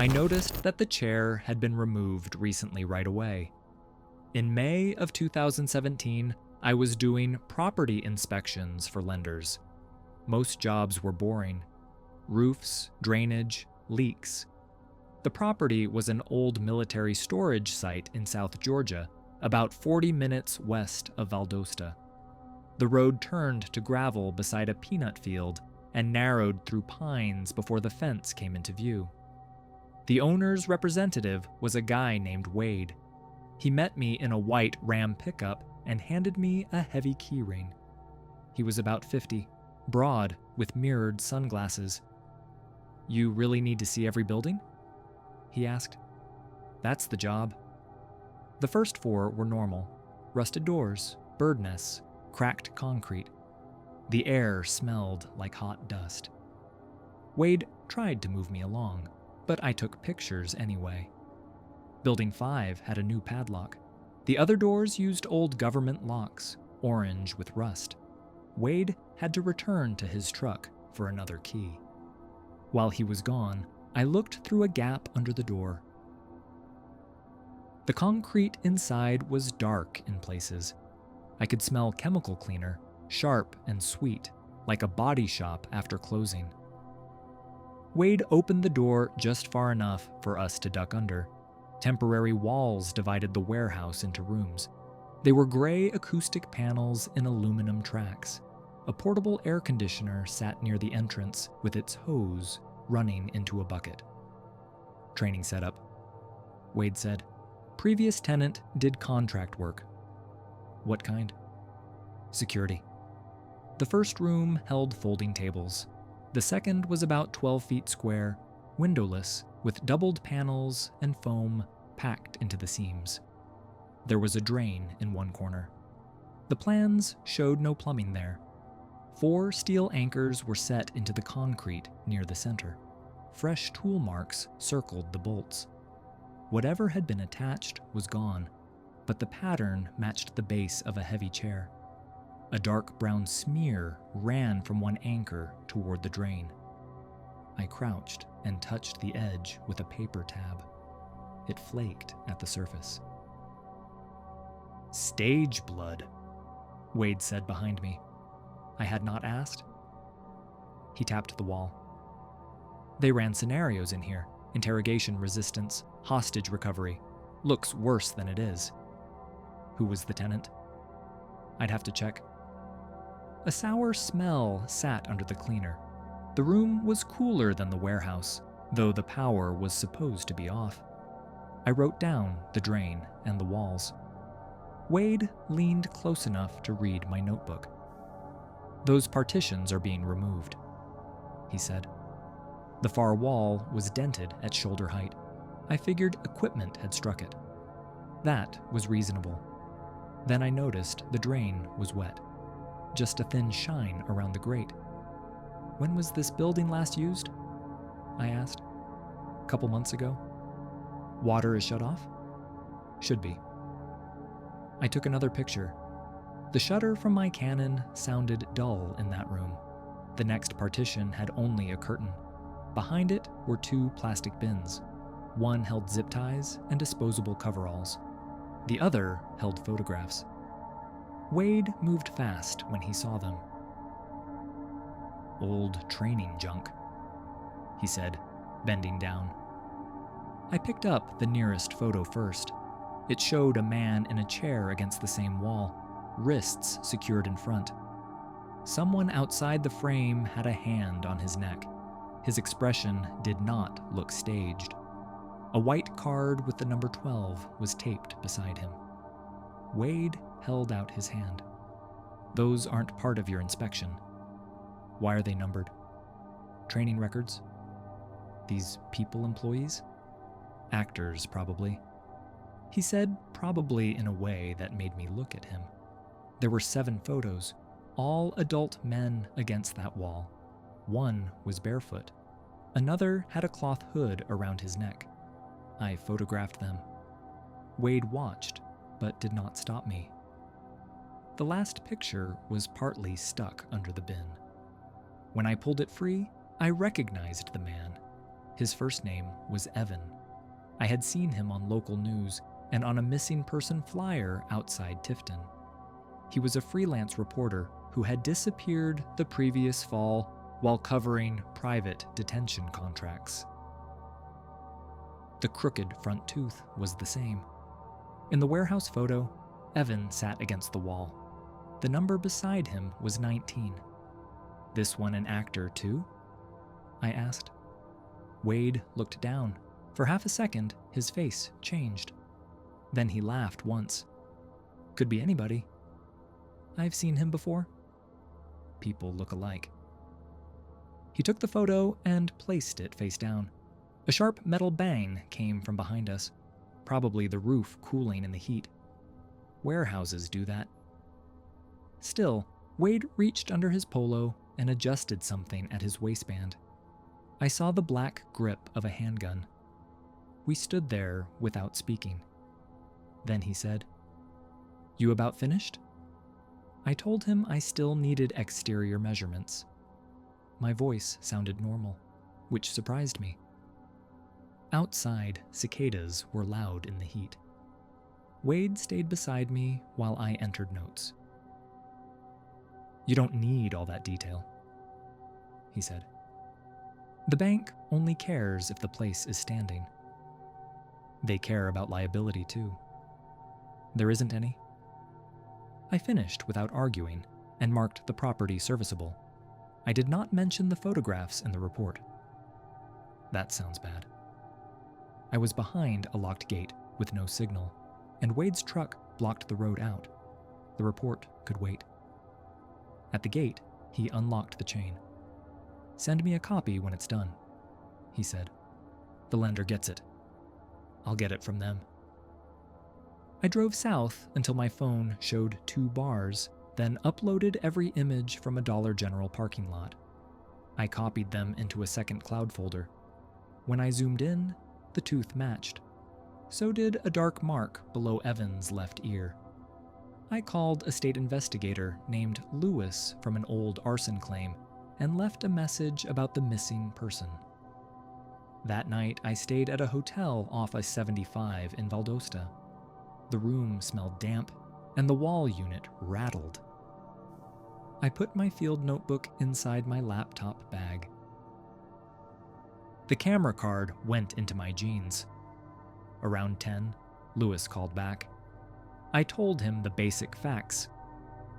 I noticed that the chair had been removed recently right away. In May of 2017, I was doing property inspections for lenders. Most jobs were boring. Roofs, drainage, leaks. The property was an old military storage site in South Georgia, about 40 minutes west of Valdosta. The road turned to gravel beside a peanut field and narrowed through pines before the fence came into view. The owner's representative was a guy named Wade. He met me in a white Ram pickup and handed me a heavy keyring. He was about 50, broad, with mirrored sunglasses. "You really need to see every building?" he asked. "That's the job." The first 4 were normal: rusted doors, bird nests, cracked concrete. The air smelled like hot dust. Wade tried to move me along, but I took pictures anyway. Building 5 had a new padlock. The other doors used old government locks, orange with rust. Wade had to return to his truck for another key. While he was gone, I looked through a gap under the door. The concrete inside was dark in places. I could smell chemical cleaner, sharp and sweet, like a body shop after closing. Wade opened the door just far enough for us to duck under. Temporary walls divided the warehouse into rooms. They were gray acoustic panels in aluminum tracks. A portable air conditioner sat near the entrance with its hose running into a bucket. "Training setup," Wade said. "Previous tenant did contract work." "What kind?" "Security." The first room held folding tables. The second was about 12 feet square, windowless, with doubled panels and foam packed into the seams. There was a drain in one corner. The plans showed no plumbing there. 4 steel anchors were set into the concrete near the center. Fresh tool marks circled the bolts. Whatever had been attached was gone, but the pattern matched the base of a heavy chair. A dark brown smear ran from one anchor toward the drain. I crouched and touched the edge with a paper tab. It flaked at the surface. "Stage blood," Wade said behind me. I had not asked. He tapped the wall. "They ran scenarios in here. Interrogation resistance, hostage recovery. Looks worse than it is." "Who was the tenant?" "I'd have to check." A sour smell sat under the cleaner. The room was cooler than the warehouse, though the power was supposed to be off. I wrote down the drain and the walls. Wade leaned close enough to read my notebook. "Those partitions are being removed," he said. The far wall was dented at shoulder height. I figured equipment had struck it. That was reasonable. Then I noticed the drain was wet. Just a thin shine around the grate. "When was this building last used?" I asked. "Couple months ago." "Water is shut off?" "Should be." I took another picture. The shutter from my Canon sounded dull in that room. The next partition had only a curtain. Behind it were 2 plastic bins. One held zip ties and disposable coveralls. The other held photographs. Wade moved fast when he saw them. "Old training junk," he said, bending down. I picked up the nearest photo first. It showed a man in a chair against the same wall, wrists secured in front. Someone outside the frame had a hand on his neck. His expression did not look staged. A white card with the number 12 was taped beside him. Wade held out his hand. "Those aren't part of your inspection." "Why are they numbered?" "Training records." "These people employees?" "Actors, probably." He said probably in a way that made me look at him. There were 7 photos, all adult men against that wall. One was barefoot. Another had a cloth hood around his neck. I photographed them. Wade watched, but did not stop me. The last picture was partly stuck under the bin. When I pulled it free, I recognized the man. His first name was Evan. I had seen him on local news and on a missing person flyer outside Tifton. He was a freelance reporter who had disappeared the previous fall while covering private detention contracts. The crooked front tooth was the same. In the warehouse photo, Evan sat against the wall. The number beside him was 19. This one an actor too? I asked. Wade looked down. For half a second, his face changed. Then he laughed once. Could be anybody. I've seen him before. People look alike. He took the photo and placed it face down. A sharp metal bang came from behind us, probably the roof cooling in the heat. Warehouses do that. Still, Wade reached under his polo and adjusted something at his waistband. I saw the black grip of a handgun. We stood there without speaking. Then he said, "You about finished?" I told him I still needed exterior measurements. My voice sounded normal, which surprised me. Outside, cicadas were loud in the heat. Wade stayed beside me while I entered notes. "You don't need all that detail," he said. "The bank only cares if the place is standing. They care about liability too. There isn't any." I finished without arguing and marked the property serviceable. I did not mention the photographs in the report. That sounds bad. I was behind a locked gate with no signal, and Wade's truck blocked the road out. The report could wait. At the gate, he unlocked the chain. "Send me a copy when it's done," he said. "The lender gets it. I'll get it from them." I drove south until my phone showed 2 bars, then uploaded every image from a Dollar General parking lot. I copied them into a second cloud folder. When I zoomed in, the tooth matched. So did a dark mark below Evan's left ear. I called a state investigator named Lewis from an old arson claim and left a message about the missing person. That night, I stayed at a hotel off I-75 in Valdosta. The room smelled damp, and the wall unit rattled. I put my field notebook inside my laptop bag. The camera card went into my jeans. Around 10, Lewis called back. I told him the basic facts.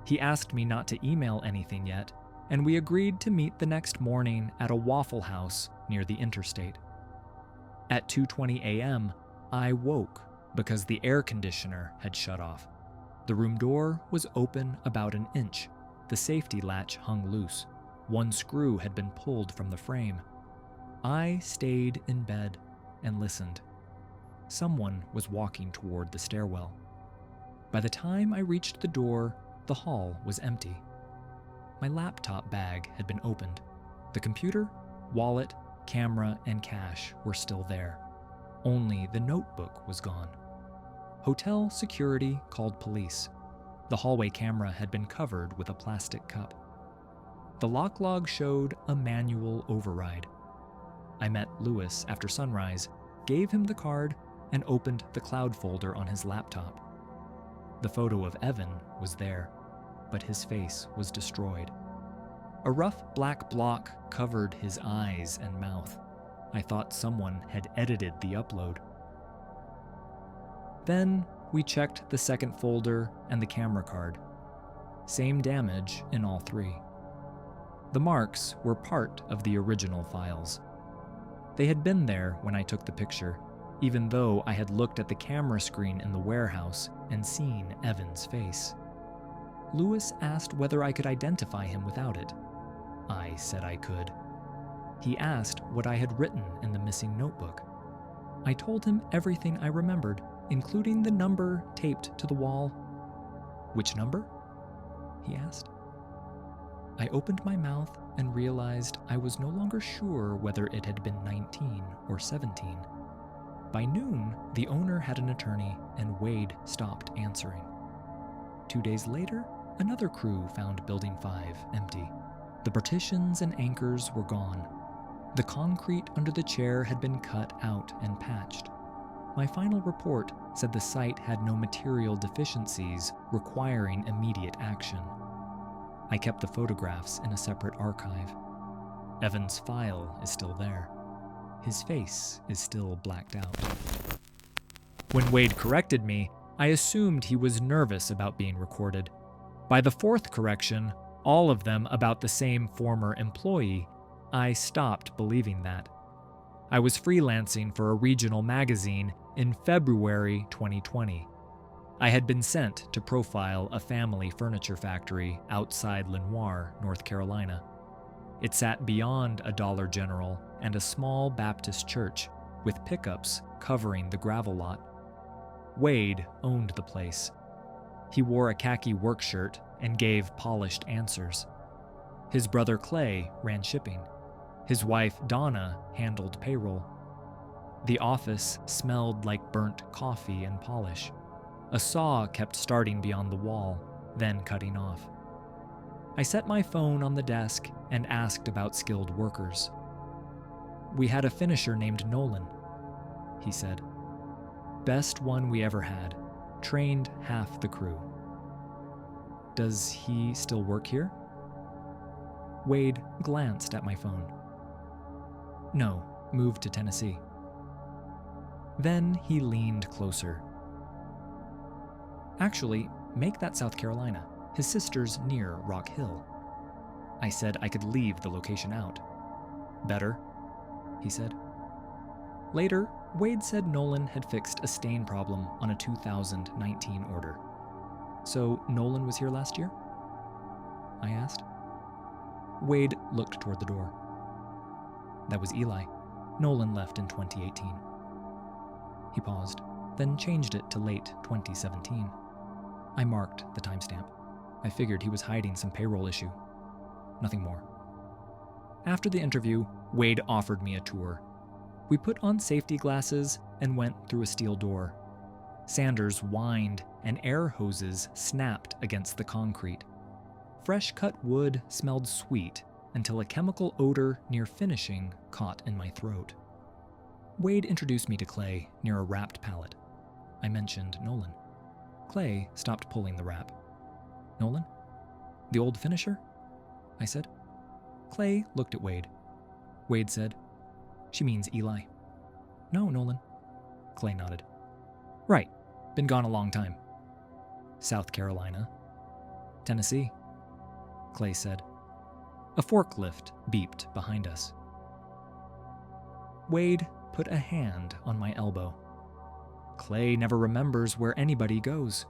He asked me not to email anything yet, and we agreed to meet the next morning at a Waffle House near the interstate. At 2:20 a.m., I woke because the air conditioner had shut off. The room door was open about an inch. The safety latch hung loose. One screw had been pulled from the frame. I stayed in bed and listened. Someone was walking toward the stairwell. By the time I reached the door, the hall was empty. My laptop bag had been opened. The computer, wallet, camera, and cash were still there. Only the notebook was gone. Hotel security called police. The hallway camera had been covered with a plastic cup. The lock log showed a manual override. I met Lewis after sunrise, gave him the card, and opened the cloud folder on his laptop. The photo of Evan was there, but his face was destroyed. A rough black block covered his eyes and mouth. I thought someone had edited the upload. Then we checked the second folder and the camera card. Same damage in all 3. The marks were part of the original files. They had been there when I took the picture, even though I had looked at the camera screen in the warehouse and seen Evan's face. Lewis asked whether I could identify him without it. I said I could. He asked what I had written in the missing notebook. I told him everything I remembered, including the number taped to the wall. "Which number?" he asked. I opened my mouth and realized I was no longer sure whether it had been 19 or 17. By noon, the owner had an attorney, and Wade stopped answering. 2 days later, another crew found Building 5 empty. The partitions and anchors were gone. The concrete under the chair had been cut out and patched. My final report said the site had no material deficiencies requiring immediate action. I kept the photographs in a separate archive. Evan's file is still there. His face is still blacked out. When Wade corrected me, I assumed he was nervous about being recorded. By the fourth correction, all of them about the same former employee, I stopped believing that. I was freelancing for a regional magazine in February 2020. I had been sent to profile a family furniture factory outside Lenoir, North Carolina. It sat beyond a Dollar General and a small Baptist church, with pickups covering the gravel lot. Wade owned the place. He wore a khaki work shirt and gave polished answers. His brother Clay ran shipping. His wife Donna handled payroll. The office smelled like burnt coffee and polish. A saw kept starting beyond the wall, then cutting off. I set my phone on the desk and asked about skilled workers. "We had a finisher named Nolan," he said. "Best one we ever had. Trained half the crew." "Does he still work here?" Wade glanced at my phone. "No, moved to Tennessee." Then he leaned closer. "Actually, make that South Carolina. His sister's near Rock Hill." I said I could leave the location out. "Better," he said. Later, Wade said Nolan had fixed a stain problem on a 2019 order. "So Nolan was here last year?" I asked. Wade looked toward the door. "That was Eli. Nolan left in 2018. He paused, then changed it to late 2017. I marked the timestamp. I figured he was hiding some payroll issue. Nothing more. After the interview, Wade offered me a tour. We put on safety glasses and went through a steel door. Sanders whined and air hoses snapped against the concrete. Fresh-cut wood smelled sweet until a chemical odor near finishing caught in my throat. Wade introduced me to Clay near a wrapped pallet. I mentioned Nolan. Clay stopped pulling the wrap. "Nolan? The old finisher?" I said. Clay looked at Wade. Wade said, "She means Eli." "No, Nolan." Clay nodded. "Right. Been gone a long time." "South Carolina." "Tennessee," Clay said. A forklift beeped behind us. Wade put a hand on my elbow. Clay never remembers where anybody goes.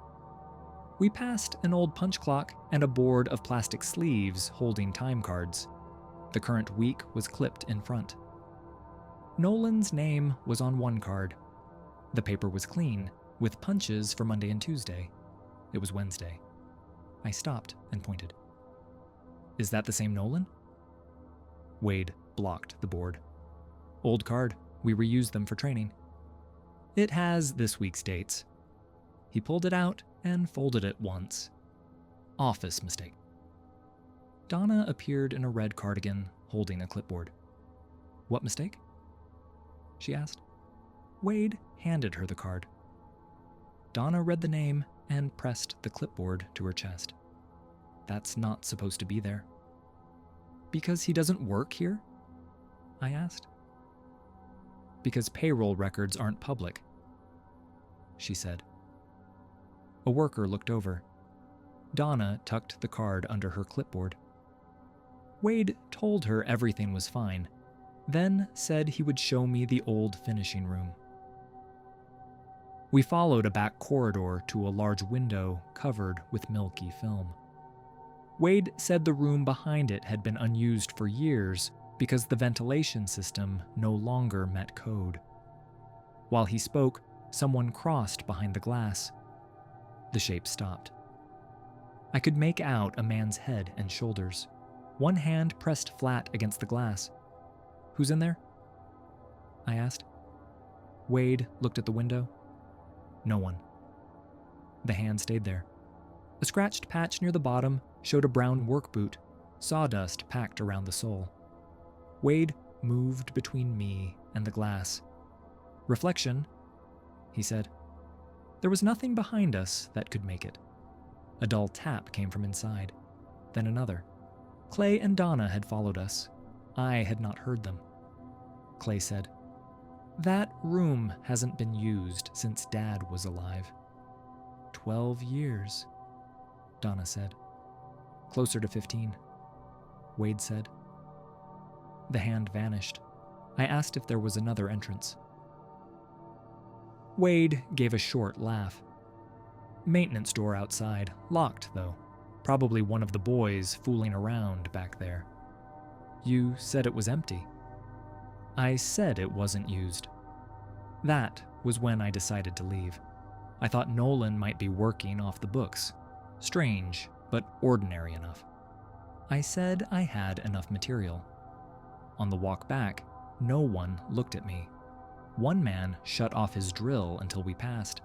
We passed an old punch clock and a board of plastic sleeves holding time cards. The current week was clipped in front. Nolan's name was on one card. The paper was clean, with punches for Monday and Tuesday. It was Wednesday. I stopped and pointed. "Is that the same Nolan?" Wade blocked the board. "Old card. We reused them for training. It has this week's dates." He pulled it out and folded it once. "Office mistake." Donna appeared in a red cardigan, holding a clipboard. "What mistake?" she asked. Wade handed her the card. Donna read the name and pressed the clipboard to her chest. "That's not supposed to be there." "Because he doesn't work here?" I asked. "Because payroll records aren't public," she said. A worker looked over. Donna tucked the card under her clipboard. Wade told her everything was fine, then said he would show me the old finishing room. We followed a back corridor to a large window covered with milky film. Wade said the room behind it had been unused for years because the ventilation system no longer met code. While he spoke, someone crossed behind the glass. The shape stopped. I could make out a man's head and shoulders, one hand pressed flat against the glass. "Who's in there?" I asked. Wade looked at the window. No one. The hand stayed there. A scratched patch near the bottom showed a brown work boot, sawdust packed around the sole. Wade moved between me and the glass. "Reflection," he said. There was nothing behind us that could make it. A dull tap came from inside, then another. Clay and Donna had followed us. I had not heard them. Clay said, "That room hasn't been used since Dad was alive." 12 years, Donna said. "Closer to 15, Wade said. The hand vanished. I asked if there was another entrance. Wade gave a short laugh. "Maintenance door outside, locked though. Probably one of the boys fooling around back there." "You said it was empty." "I said it wasn't used. That was when I decided to leave. I thought Nolan might be working off the books. Strange, but ordinary enough. I said I had enough material. On the walk back, no one looked at me. One man shut off his drill until we passed.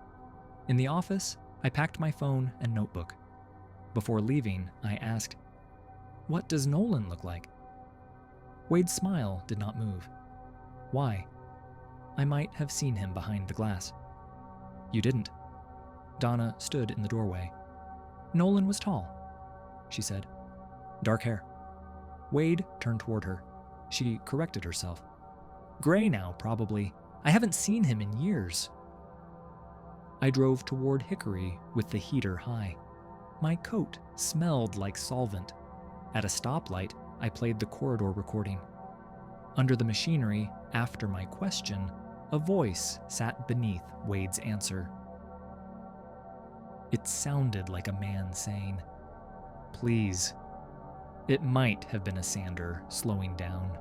In the office, I packed my phone and notebook. Before leaving, I asked, 'What does Nolan look like?' Wade's smile did not move. Why? I might have seen him behind the glass." "You didn't." Donna stood in the doorway. "Nolan was tall," she said. "Dark hair." Wade turned toward her. She corrected herself. "Gray now, probably. I haven't seen him in years." I drove toward Hickory with the heater high. My coat smelled like solvent. At a stoplight, I played the corridor recording. Under the machinery, after my question, a voice sat beneath Wade's answer. It sounded like a man saying, "Please." It might have been a sander slowing down.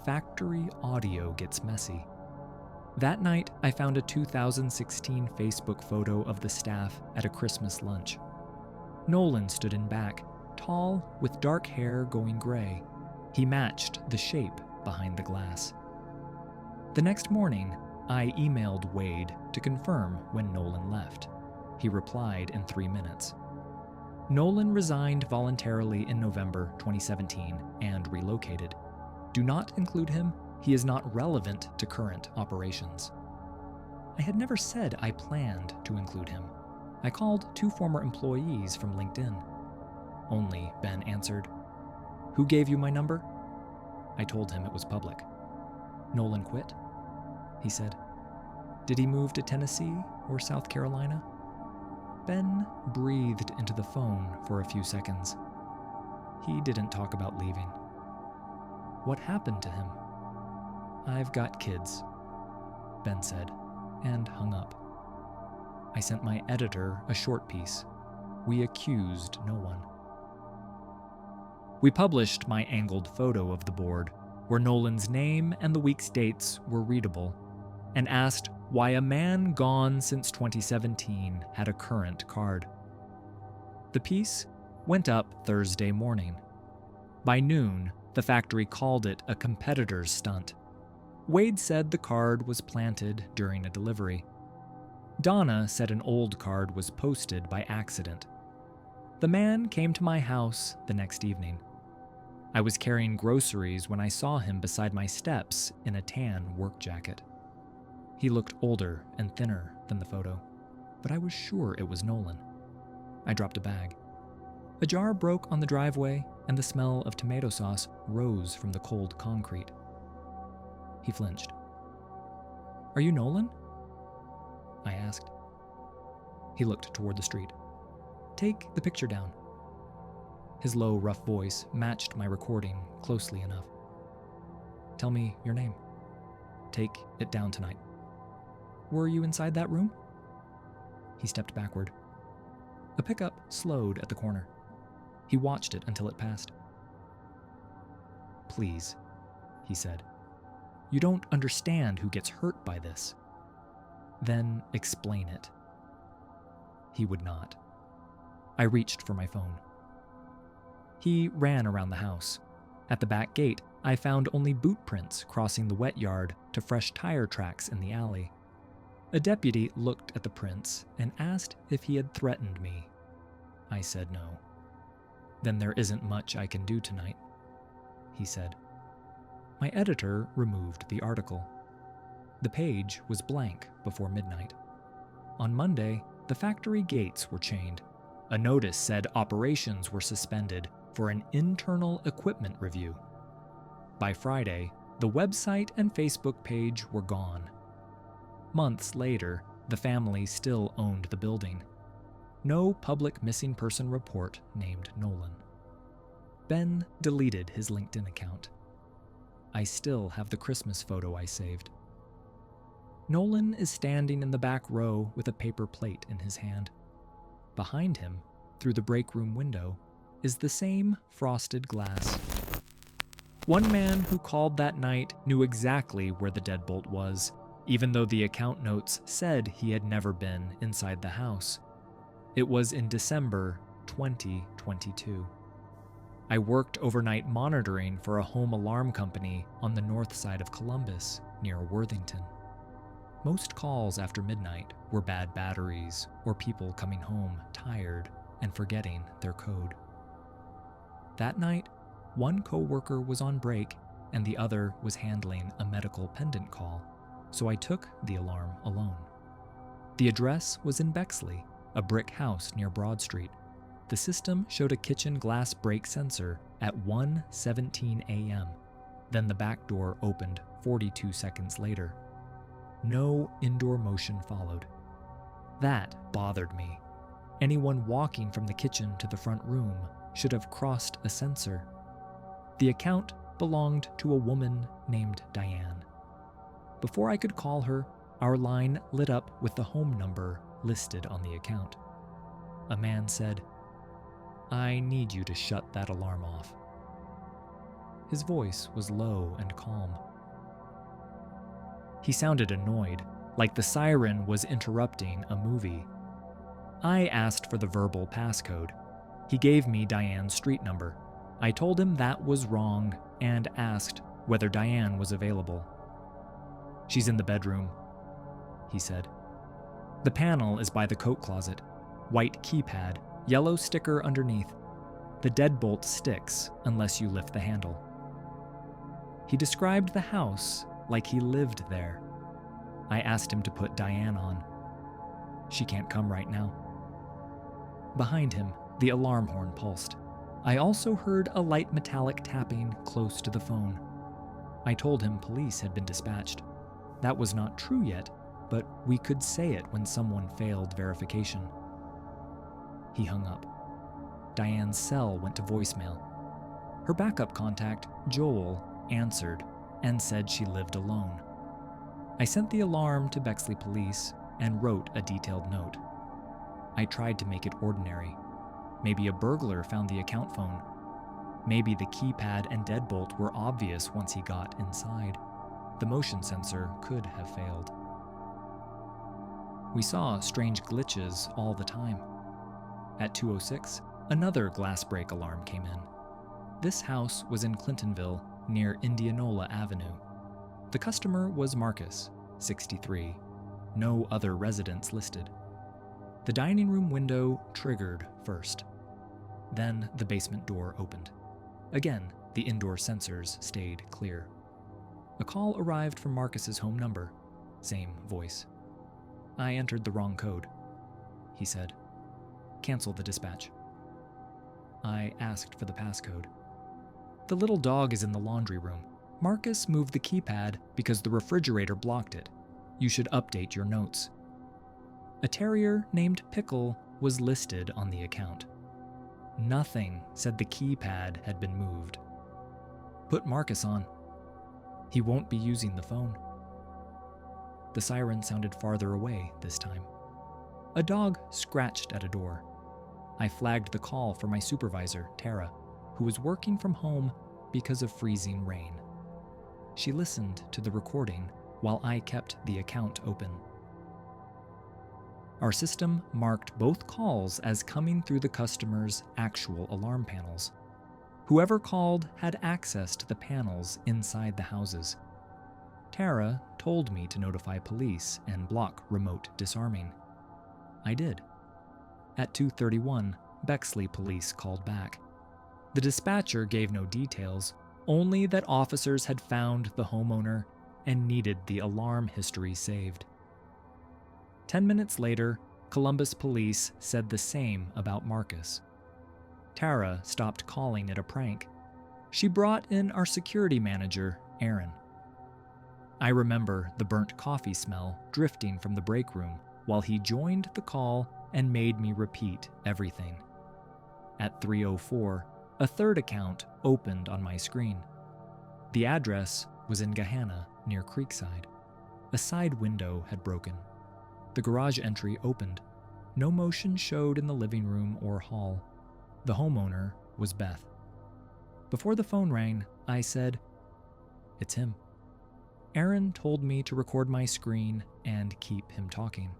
Factory audio gets messy. That night, I found a 2016 Facebook photo of the staff at a Christmas lunch. Nolan stood in back, tall with dark hair going gray. He matched the shape behind the glass. The next morning, I emailed Wade to confirm when Nolan left. He replied in 3 minutes. Nolan resigned voluntarily in November 2017 and relocated. Do not include him. He is not relevant to current operations. I had never said I planned to include him. I called 2 former employees from LinkedIn. Only Ben answered. "Who gave you my number?" I told him it was public. "Nolan quit?" he said. "Did he move to Tennessee or South Carolina?" Ben breathed into the phone for a few seconds. He didn't talk about leaving. "What happened to him?" "I've got kids," Ben said, and hung up. I sent my editor a short piece. We accused no one. We published my angled photo of the board, where Nolan's name and the week's dates were readable, and asked why a man gone since 2017 had a current card. The piece went up Thursday morning. By noon, the factory called it a competitor's stunt. Wade said the card was planted during a delivery. Donna said an old card was posted by accident. The man came to my house the next evening. I was carrying groceries when I saw him beside my steps in a tan work jacket. He looked older and thinner than the photo, but I was sure it was Nolan. I dropped a bag. A jar broke on the driveway, and the smell of tomato sauce rose from the cold concrete. He flinched. "Are you Nolan?" I asked. He looked toward the street. "Take the picture down." His low, rough voice matched my recording closely enough. "Tell me your name. Take it down tonight." "Were you inside that room?" He stepped backward. A pickup slowed at the corner. He watched it until it passed. "Please," he said. "You don't understand who gets hurt by this." "Then explain it." He would not. I reached for my phone. He ran around the house. At the back gate, I found only boot prints crossing the wet yard to fresh tire tracks in the alley. A deputy looked at the prints and asked if he had threatened me. I said no. "Then there isn't much I can do tonight," he said. My editor removed the article. The page was blank before midnight. On Monday, the factory gates were chained. A notice said operations were suspended for an internal equipment review. By Friday, the website and Facebook page were gone. Months later, the family still owned the building. No public missing person report named Nolan. Ben deleted his LinkedIn account. I still have the Christmas photo I saved. Nolan is standing in the back row with a paper plate in his hand. Behind him, through the break room window, is the same frosted glass. One man who called that night knew exactly where the deadbolt was, even though the account notes said he had never been inside the house. It was in December 2022. I worked overnight monitoring for a home alarm company on the north side of Columbus, near Worthington. Most calls after midnight were bad batteries or people coming home tired and forgetting their code. That night, one coworker was on break and the other was handling a medical pendant call, so I took the alarm alone. The address was in Bexley, a brick house near Broad Street. The system showed a kitchen glass break sensor at 1:17 a.m. Then the back door opened 42 seconds later. No indoor motion followed. That bothered me. Anyone walking from the kitchen to the front room should have crossed a sensor. The account belonged to a woman named Diane. Before I could call her, our line lit up with the home number listed on the account. A man said, "I need you to shut that alarm off." His voice was low and calm. He sounded annoyed, like the siren was interrupting a movie. I asked for the verbal passcode. He gave me Diane's street number. I told him that was wrong and asked whether Diane was available. "She's in the bedroom," he said. "The panel is by the coat closet. White keypad, yellow sticker underneath. The deadbolt sticks unless you lift the handle." He described the house like he lived there. I asked him to put Diane on. "She can't come right now." Behind him, the alarm horn pulsed. I also heard a light metallic tapping close to the phone. I told him police had been dispatched. That was not true yet, but we could say it when someone failed verification. He hung up. Diane's cell went to voicemail. Her backup contact, Joel, answered and said she lived alone. I sent the alarm to Bexley Police and wrote a detailed note. I tried to make it ordinary. Maybe a burglar found the account phone. Maybe the keypad and deadbolt were obvious once he got inside. The motion sensor could have failed. We saw strange glitches all the time. At 2:06, another glass break alarm came in. This house was in Clintonville, near Indianola Avenue. The customer was Marcus, 63. No other residents listed. The dining room window triggered first. Then the basement door opened. Again, the indoor sensors stayed clear. A call arrived from Marcus's home number. Same voice. "I entered the wrong code," he said. "Cancel the dispatch." I asked for the passcode. "The little dog is in the laundry room. Marcus moved the keypad because the refrigerator blocked it. You should update your notes." A terrier named Pickle was listed on the account. Nothing said the keypad had been moved. "Put Marcus on. He won't be using the phone." The siren sounded farther away this time. A dog scratched at a door. I flagged the call for my supervisor, Tara, who was working from home because of freezing rain. She listened to the recording while I kept the account open. Our system marked both calls as coming through the customer's actual alarm panels. Whoever called had access to the panels inside the houses. Tara told me to notify police and block remote disarming. I did. At 2:31, Bexley Police called back. The dispatcher gave no details, only that officers had found the homeowner and needed the alarm history saved. 10 minutes later, Columbus police said the same about Marcus. Tara stopped calling it a prank. She brought in our security manager, Aaron. I remember the burnt coffee smell drifting from the break room while he joined the call and made me repeat everything. At 3:04, a third account opened on my screen. The address was in Gahanna, near Creekside. A side window had broken. The garage entry opened. No motion showed in the living room or hall. The homeowner was Beth. Before the phone rang, I said, "It's him." Aaron told me to record my screen and keep him talking.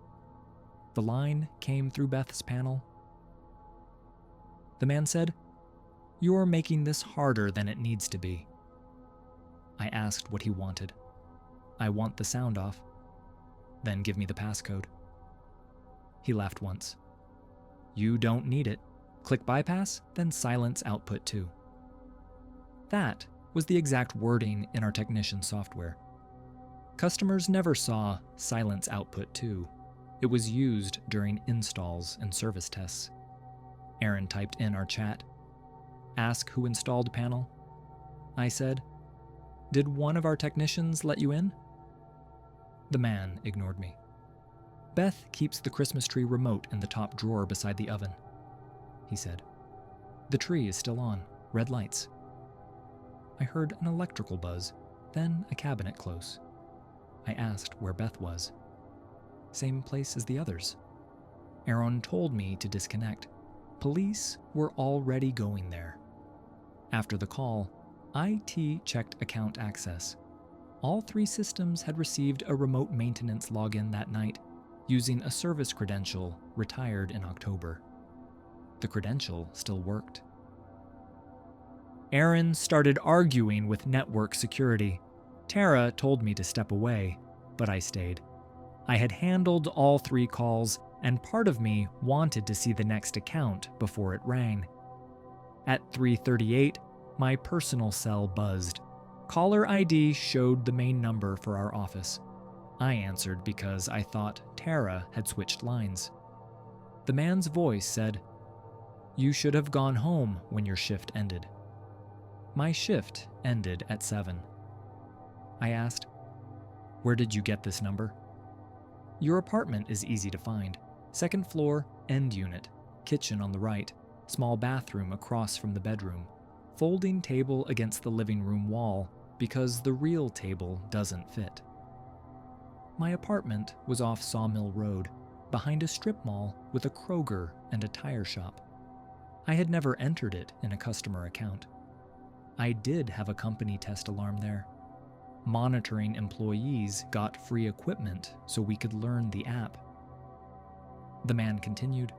The line came through Beth's panel. The man said, "You're making this harder than it needs to be." I asked what he wanted. "I want the sound off." "Then give me the passcode." He laughed once. "You don't need it. Click bypass, then silence output 2. That was the exact wording in our technician software. Customers never saw silence output 2. It was used during installs and service tests. Aaron typed in our chat. "Ask who installed panel." I said, "Did one of our technicians let you in?" The man ignored me. "Beth keeps the Christmas tree remote in the top drawer beside the oven," he said. "The tree is still on, red lights." I heard an electrical buzz, then a cabinet close. I asked where Beth was. "Same place as the others." Aaron told me to disconnect. Police were already going there. After the call, IT checked account access. All 3 systems had received a remote maintenance login that night, using a service credential retired in October. The credential still worked. Aaron started arguing with network security. Tara told me to step away, but I stayed. I had handled all 3 calls, and part of me wanted to see the next account before it rang. At 3:38, my personal cell buzzed. Caller ID showed the main number for our office. I answered because I thought Tara had switched lines. The man's voice said, "You should have gone home when your shift ended." My shift ended at 7. I asked, "Where did you get this number?" "Your apartment is easy to find. 2nd floor, end unit, kitchen on the right, small bathroom across from the bedroom, folding table against the living room wall because the real table doesn't fit." My apartment was off Sawmill Road, behind a strip mall with a Kroger and a tire shop. I had never entered it in a customer account. I did have a company test alarm there. Monitoring employees got free equipment so we could learn the app. The man continued,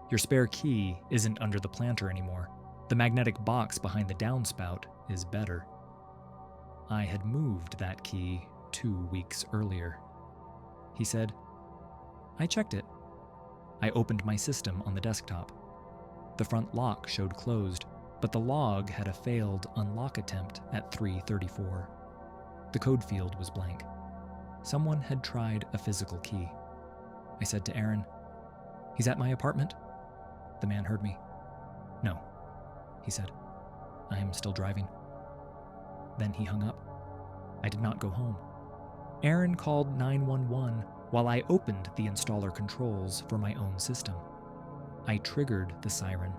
"Your spare key isn't under the planter anymore. The magnetic box behind the downspout is better." I had moved that key 2 weeks earlier. He said, "I checked it." I opened my system on the desktop. The front lock showed closed, but the log had a failed unlock attempt at 3:34. The code field was blank. Someone had tried a physical key. I said to Aaron, "He's at my apartment?" The man heard me. "No," he said. "I am still driving." Then he hung up. I did not go home. Aaron called 911 while I opened the installer controls for my own system. I triggered the siren,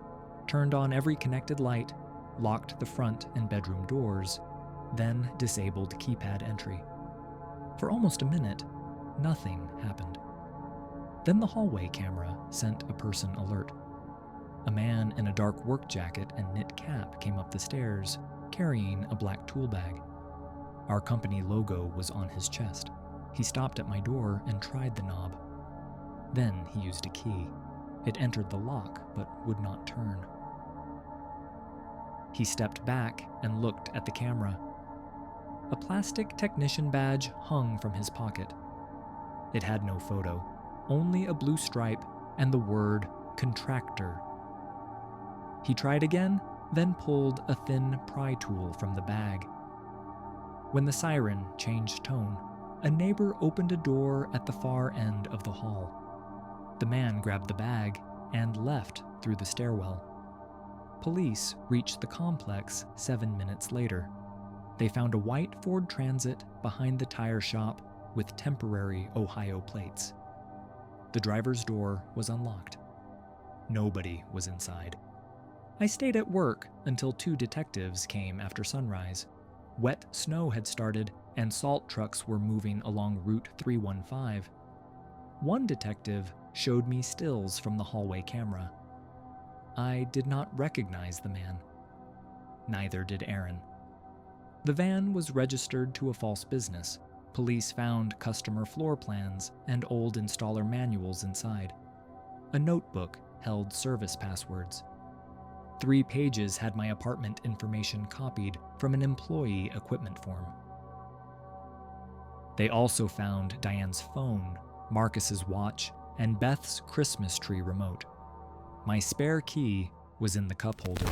turned on every connected light, locked the front and bedroom doors, then disabled keypad entry. For almost a minute, nothing happened. Then the hallway camera sent a person alert. A man in a dark work jacket and knit cap came up the stairs, carrying a black tool bag. Our company logo was on his chest. He stopped at my door and tried the knob. Then he used a key. It entered the lock, but would not turn. He stepped back and looked at the camera. A plastic technician badge hung from his pocket. It had no photo, only a blue stripe and the word contractor. He tried again, then pulled a thin pry tool from the bag. When the siren changed tone, a neighbor opened a door at the far end of the hall. The man grabbed the bag and left through the stairwell. Police reached the complex 7 minutes later. They found a white Ford Transit behind the tire shop with temporary Ohio plates. The driver's door was unlocked. Nobody was inside. I stayed at work until 2 detectives came after sunrise. Wet snow had started, and salt trucks were moving along Route 315. One detective showed me stills from the hallway camera. I did not recognize the man. Neither did Aaron. The van was registered to a false business. Police found customer floor plans and old installer manuals inside. A notebook held service passwords. 3 pages had my apartment information copied from an employee equipment form. They also found Diane's phone, Marcus's watch, and Beth's Christmas tree remote. My spare key was in the cup holder.